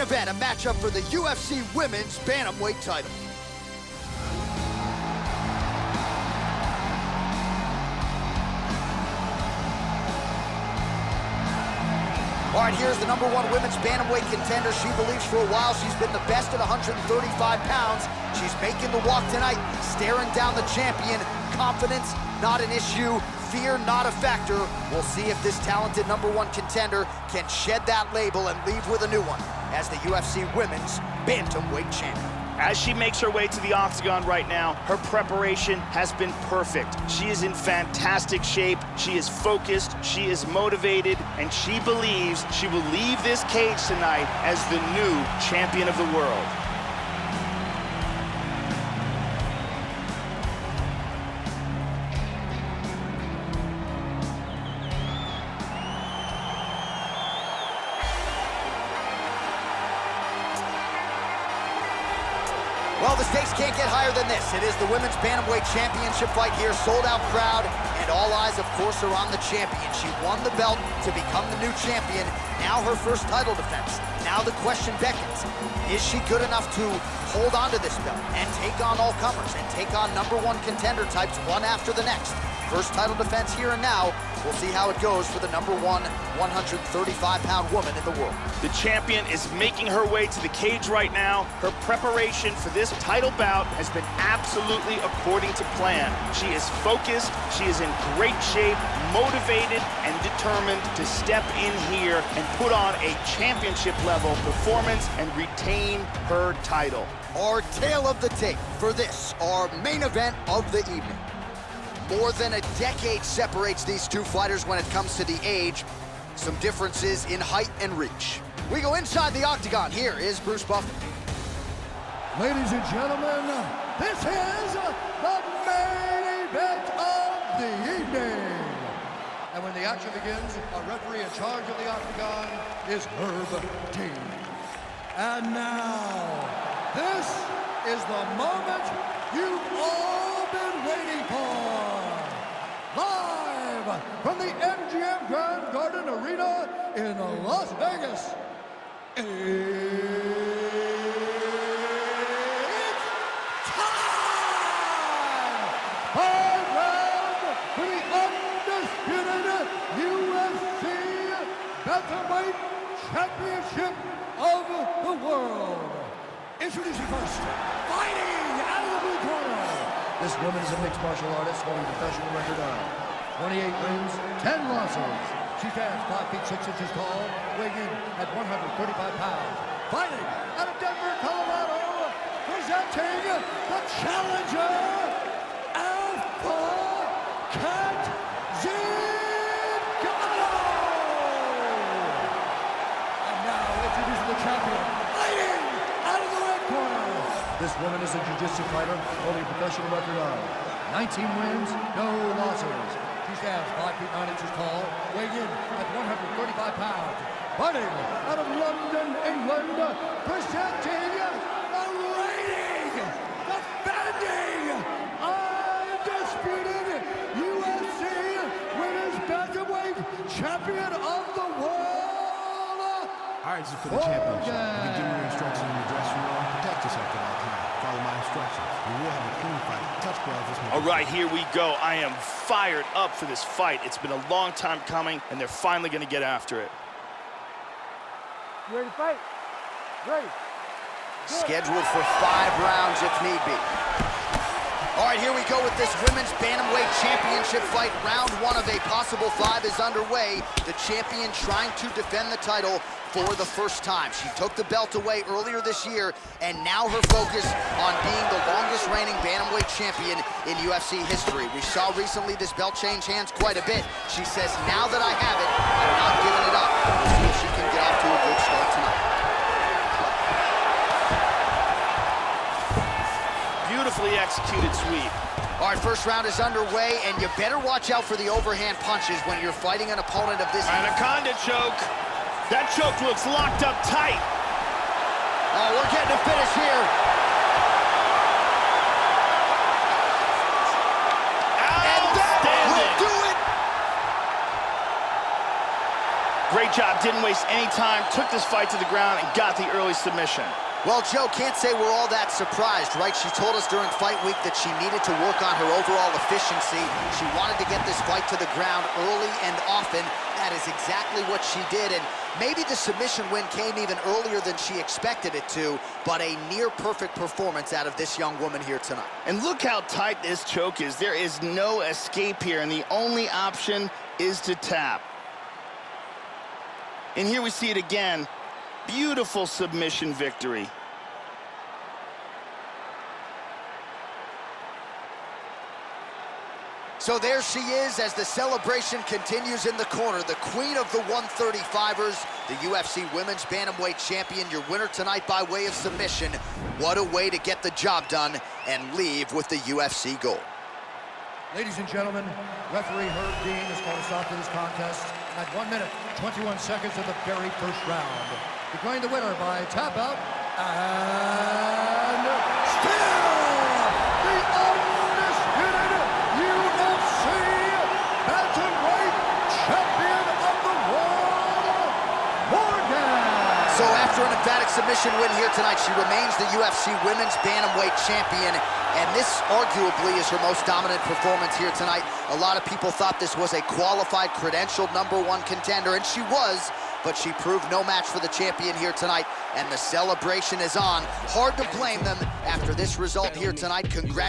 main event, a matchup for the UFC Women's Bantamweight title. All right, here's the #1 women's bantamweight contender. She believes for a while she's been the best at 135 pounds. She's making the walk tonight, staring down the champion. Confidence, not an issue. Fear, not a factor. We'll see if this talented #1 contender can shed that label and leave with a new one as the UFC Women's Bantamweight Champion. As she makes her way to the octagon right now, her preparation has been perfect. She is in fantastic shape, she is focused, she is motivated, and she believes she will leave this cage tonight as the new champion of the world. Well, the stakes can't get higher than this. It is the Women's Bantamweight Championship fight here, sold-out crowd, and all eyes, of course, are on the champion. She won the belt to become the new champion. Now her first title defense. Now the question beckons, is she good enough to hold on to this belt and take on all comers and take on #1 contender types one after the next? First title defense here and now. We'll see how it goes for the #1 135-pound woman in the world. The champion is making her way to the cage right now. Her preparation for this title bout has been absolutely according to plan. She is focused, she is in great shape, motivated, and determined to step in here and put on a championship-level performance and retain her title. Our tale of the tape for this, our main event of the evening. More than a decade separates these two fighters when it comes to the age. Some differences in height and reach. We go inside the octagon. Here is Bruce Buffer. Ladies and gentlemen, this is the main event of the evening. And when the action begins, our referee in charge of the octagon is Herb Dean. And now, this is the moment you've all been waiting for. Live from the MGM Grand Garden Arena in Las Vegas. It's time! 5 rounds for the undisputed UFC Bantamweight Championship of the world. Introducing first, fighting out of the blue corner. This woman is a mixed martial artist holding a professional record of 28 wins, 10 losses. She stands 5 feet 6 inches tall, weighing in at 135 pounds. Fighting out of Denver, Colorado, presenting the challenger, Alpha Cat Zingano. And now introducing the champion, fighting out of the red corner. This woman is a jiu-jitsu fighter holding a professional record of 19 wins, no losses. She stands 5 feet 9 inches tall, weighing in at 135 pounds. Fighting out of London, England, presenting the reigning, defending, undisputed UFC Women's Bantamweight Champion of the world. All right, this is for the championship. You give me your instructions in the dressing room. Protect yourself at all times. Follow my instructions. We will have a clean fight. Touch gloves. All right, here we go. I am fired up for this fight. It's been a long time coming, and they're finally going to get after it. You ready to fight? Ready. Scheduled for 5 rounds if need be. All right, here we go with this Women's Bantamweight Championship fight. Round 1 of a possible 5 is underway. The champion trying to defend the title for the first time. She took the belt away earlier this year, and now her focus on being the longest reigning Bantamweight champion in UFC history. We saw recently this belt change hands quite a bit. She says, now that I have it, I'm not giving it up. We'll see if she can get off to a good start tonight. Beautifully executed sweep. All right, first round is underway, and you better watch out for the overhand punches when you're fighting an opponent of this. Anaconda choke. That choke looks locked up tight. Oh, we're getting a finish here. And that will do it. Great job, didn't waste any time, took this fight to the ground and got the early submission. Well, Joe, can't say we're all that surprised, right? She told us during fight week that she needed to work on her overall efficiency. She wanted to get this fight to the ground early and often. That is exactly what she did, and maybe the submission win came even earlier than she expected it to, but a near-perfect performance out of this young woman here tonight. And look how tight this choke is. There is no escape here, and the only option is to tap. And here we see it again. Beautiful submission victory. So there she is as the celebration continues in the corner. The queen of the 135ers, the UFC Women's Bantamweight Champion, your winner tonight by way of submission. What a way to get the job done and leave with the UFC gold. Ladies and gentlemen, referee Herb Dean has called a stop to this contest at 1 minute, 21 seconds of the very first round. Declaring the winner by tap out, and still the undisputed UFC Bantamweight Champion of the world, Morgan. So after an emphatic submission win here tonight, she remains the UFC Women's Bantamweight Champion, and this arguably is her most dominant performance here tonight. A lot of people thought this was a qualified, credentialed #1 contender, and she was, but she proved no match for the champion here tonight, and the celebration is on. Hard to blame them after this result here tonight. Congratulations.